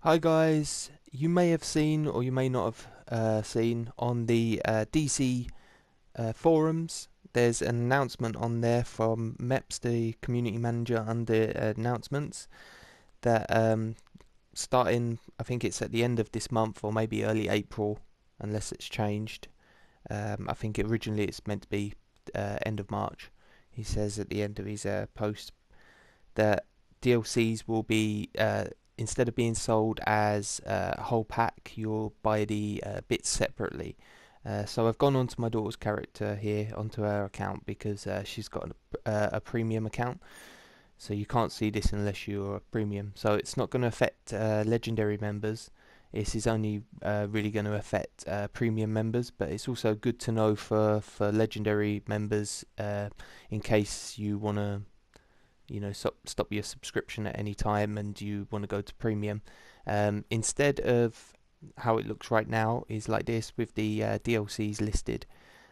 Hi guys, you may have seen or you may not have seen on the DC forums. There's an announcement on there from MEPS, the community manager under announcements, that starting, I think it's at the end of this month or maybe early April, unless it's changed. I think originally it's meant to be end of March. He says at the end of his post that DLCs will be instead of being sold as a whole pack, you'll buy the bits separately. So I've gone onto my daughter's character here, onto her account, because she's got a premium account. So you can't see this unless you're a premium. So it's not going to affect legendary members. This is only really going to affect premium members, but it's also good to know for legendary members in case you want to stop your subscription at any time and you want to go to premium. Instead of how it looks right now is like this, with the DLCs listed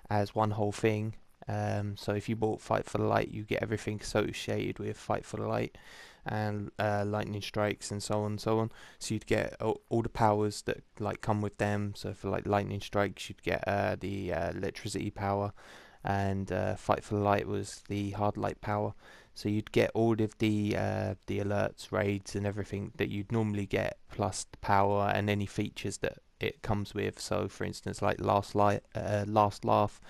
as one whole thing. So if you bought Fight for the Light, you get everything associated with Fight for the Light and lightning strikes and so on and so on. So you'd get all the powers that like come with them. So for like lightning strikes, you'd get the electricity power, and Fight for the Light was the Hardlight power. So you'd get all of the alerts, raids, and everything that you'd normally get, plus the power and any features that it comes with. So, for instance, like last laugh,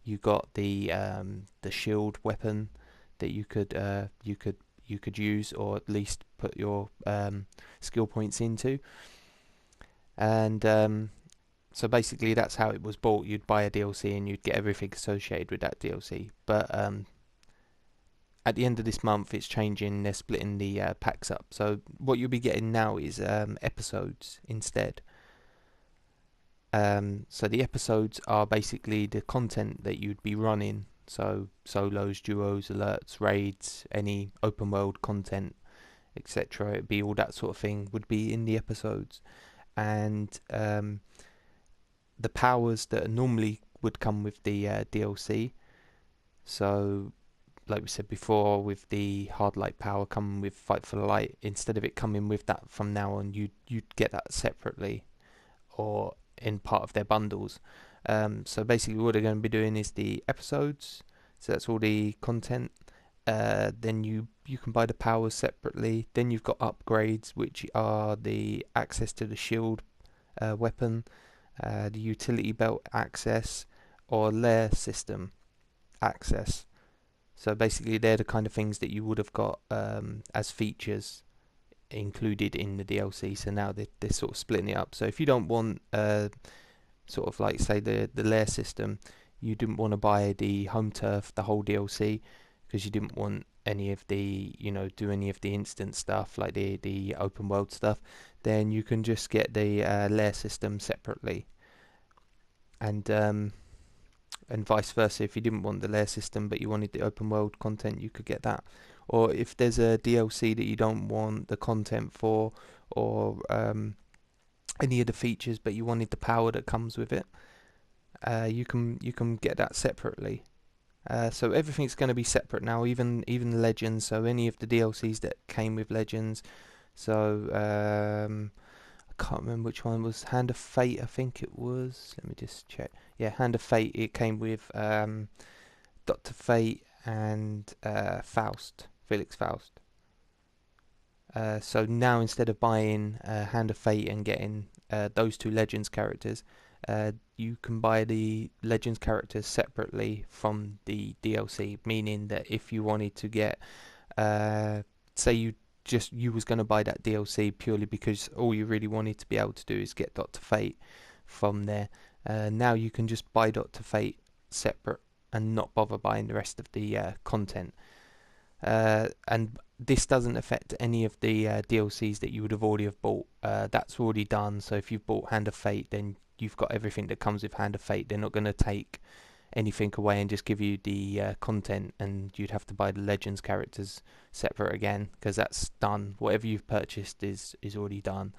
you got the shield weapon that you could use, or at least put your skill points into. And so basically, that's how it was bought. You'd buy a DLC and you'd get everything associated with that DLC. But at the end of this month, it's changing. They're splitting the packs up. So what you'll be getting now is episodes instead. So the episodes are basically the content that you'd be running. So solos, duos, alerts, raids, any open world content, etc. It'd be all that sort of thing would be in the episodes. And the powers that normally would come with the DLC. So like we said before, with the Hardlight power coming with Fight for the Light, instead of it coming with that from now on, you'd get that separately or in part of their bundles. So basically, what they're going to be doing is the episodes. So that's all the content. Then you can buy the powers separately. Then you've got upgrades, which are the access to the shield weapon, the utility belt access, or lair system access. So basically, they're the kind of things that you would have got as features included in the DLC. So now they're sort of splitting it up. So if you don't want sort of like say the lair system, you didn't want to buy the home turf, the whole DLC, because you didn't want any of the do any of the instant stuff like the open world stuff, then you can just get the lair system separately. And vice versa, if you didn't want the lair system but you wanted the open world content, you could get that. Or if there's a DLC that you don't want the content for, or any of the features but you wanted the power that comes with it, you can get that separately. So everything's going to be separate now, even the legends. So any of the DLCs that came with legends. So I can't remember which one was Hand of Fate. I think it was. Let me just check. Yeah, Hand of Fate. It came with Dr. Fate and Faust, Felix Faust. So now instead of buying Hand of Fate and getting those two Legends characters, you can buy the Legends characters separately from the DLC. Meaning that if you wanted to get, say you was going to buy that DLC purely because all you really wanted to be able to do is get Dr. Fate from there. Now you can just buy Dr. Fate separate and not bother buying the rest of the content. And this doesn't affect any of the DLCs that you would have already have bought. That's already done. So if you've bought Hand of Fate, then you've got everything that comes with Hand of Fate. They're not going to take anything away and just give you the content, and you'd have to buy the Legends characters separate again, because that's done. Whatever you've purchased is already done,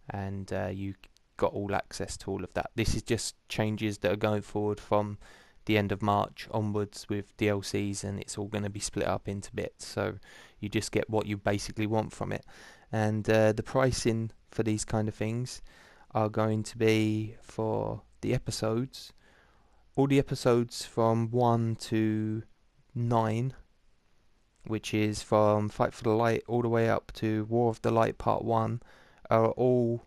and you got all access to all of that. This is just changes that are going forward from the end of March onwards with DLCs, and it's all going to be split up into bits, so you just get what you basically want from it. And the pricing for these kind of things are going to be for the episodes. All the episodes from 1 to 9, which is from Fight for the Light all the way up to War of the Light Part 1, are all,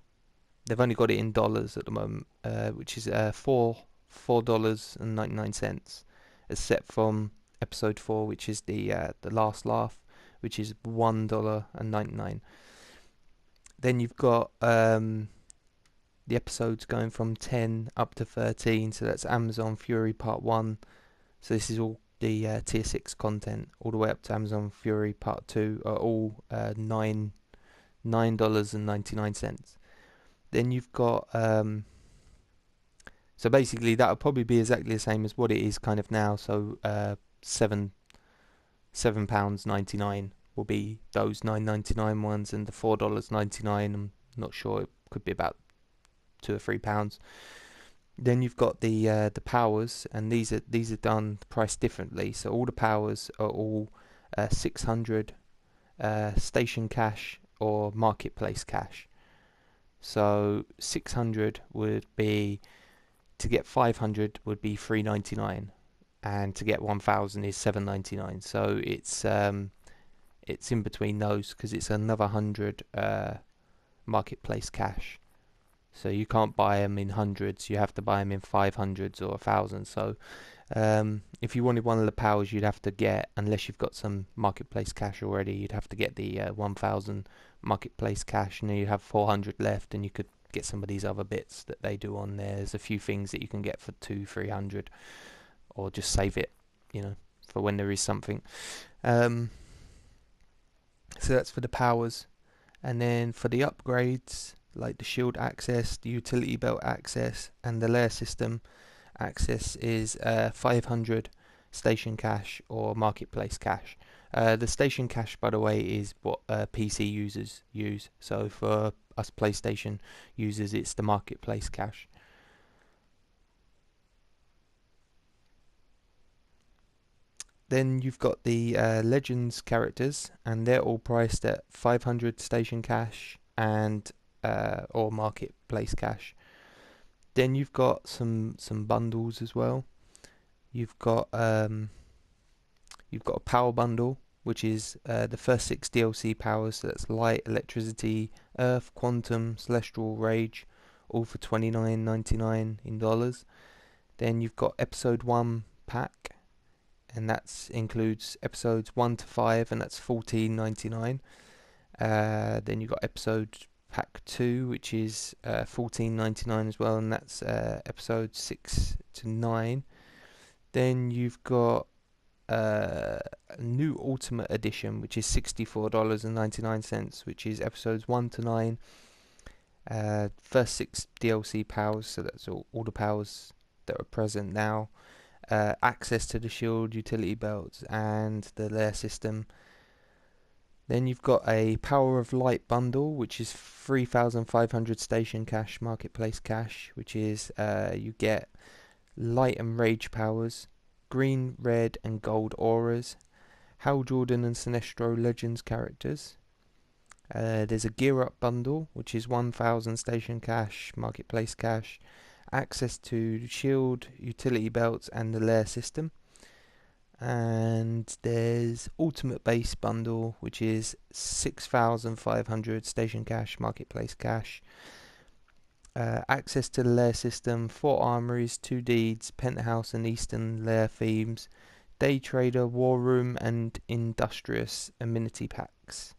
they've only got it in dollars at the moment, which is $4.99, except from episode 4, which is the last laugh, which is $1.99. Then you've got the episodes going from 10 up to 13, so that's Amazon Fury Part 1. So this is all the tier 6 content, all the way up to Amazon Fury Part 2 are all $9.99. Then you've got so basically that'll probably be exactly the same as what it is kind of now. So £7.99 will be those $9.99 ones, and the $4.99, I'm not sure, it could be about £2 or £3. Then you've got the powers, and these are done priced differently. So all the powers are all 600 station cash or marketplace cash. So 600 would be, to get 500 would be $3.99, and to get 1,000 is $7.99. So it's in between those, because it's another 100 marketplace cash. So you can't buy them in hundreds, you have to buy them in 500s or 1,000. So if you wanted one of the powers, you'd have to get, unless you've got some marketplace cash already, you'd have to get the 1,000 marketplace cash, and then you have 400 left, and you could get some of these other bits that they do on there. There's a few things that you can get for 200-300, or just save it, for when there is something. So that's for the powers. And then for the upgrades, like the shield access, the utility belt access, and the layer system access, is 500 station cash or marketplace cash. The station cash, by the way, is what PC users use. So for us PlayStation users, it's the marketplace cash. Then you've got the Legends characters, and they're all priced at 500 station cash and or marketplace cash. Then you've got some bundles as well. You've got a power bundle, which is the first 6 DLC powers. So that's Light, Electricity, Earth, Quantum, Celestial, Rage, all for $29.99 in dollars. Then you've got Episode 1 pack, and that includes episodes 1 to 5, and that's $14.99. Then you've got Episode Pack 2, which is $14.99 as well, and that's episodes 6 to 9. Then you've got a new Ultimate Edition, which is $64.99, which is episodes 1 to 9. First 6 DLC powers, so that's all the powers that are present now. Access to the shield, utility belts, and the layer system. Then you've got a Power of Light bundle, which is 3,500 station cash, marketplace cash, which is you get Light and Rage powers, green, red, and gold auras, Hal Jordan and Sinestro Legends characters. There's a Gear Up bundle, which is 1,000 station cash, marketplace cash, access to shield, utility belts, and the layer system. And there's Ultimate Base bundle, which is 6,500 station cash, marketplace cash, access to the layer system, 4 armories, 2 deeds, penthouse and eastern layer themes, day trader, war room, and industrious amenity packs.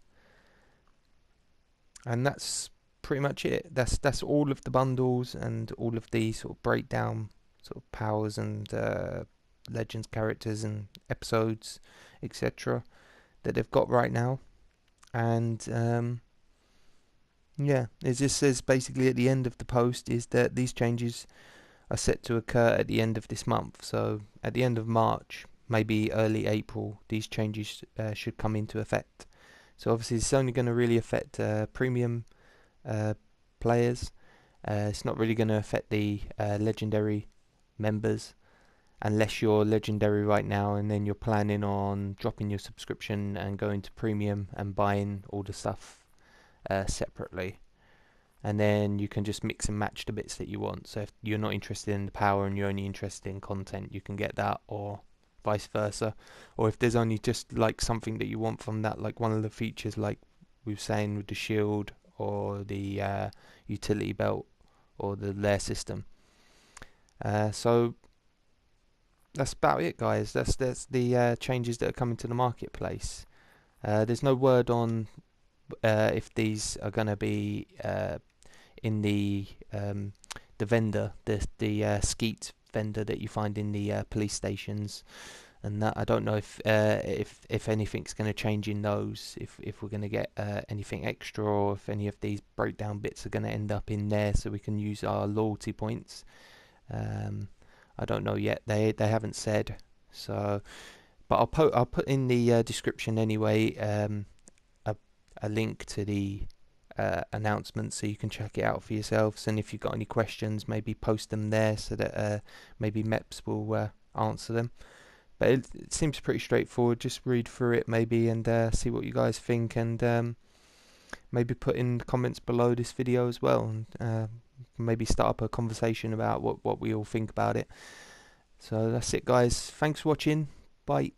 And that's pretty much it. That's all of the bundles and all of the sort of breakdown sort of powers and Legends characters and episodes, etc., that they've got right now. And yeah, it just says basically at the end of the post is that these changes are set to occur at the end of this month. So at the end of March, maybe early April, these changes should come into effect. So obviously it's only going to really affect premium players. It's not really going to affect the legendary members, unless you're legendary right now and then you're planning on dropping your subscription and going to premium and buying all the stuff separately. and then you can just mix and match the bits that you want. So if you're not interested in the power and you're only interested in content, you can get that, or vice versa. Or if there's only just like something that you want from that, like one of the features like we were saying with the shield or the utility belt or the layer system. So that's about it, guys. That's the changes that are coming to the marketplace. There's no word on if these are going to be in the vendor, the skeet vendor that you find in the police stations, and that I don't know if anything's going to change in those, if we're going to get anything extra, or if any of these breakdown bits are going to end up in there so we can use our loyalty points. I don't know yet. They haven't said. So, but I'll put in the description anyway a link to the announcement so you can check it out for yourselves. And if you've got any questions, maybe post them there so that maybe MEPS will answer them. But it seems pretty straightforward. Just read through it maybe and see what you guys think, and maybe put in the comments below this video as well, and maybe start up a conversation about what we all think about it. So that's it, guys. Thanks for watching. Bye.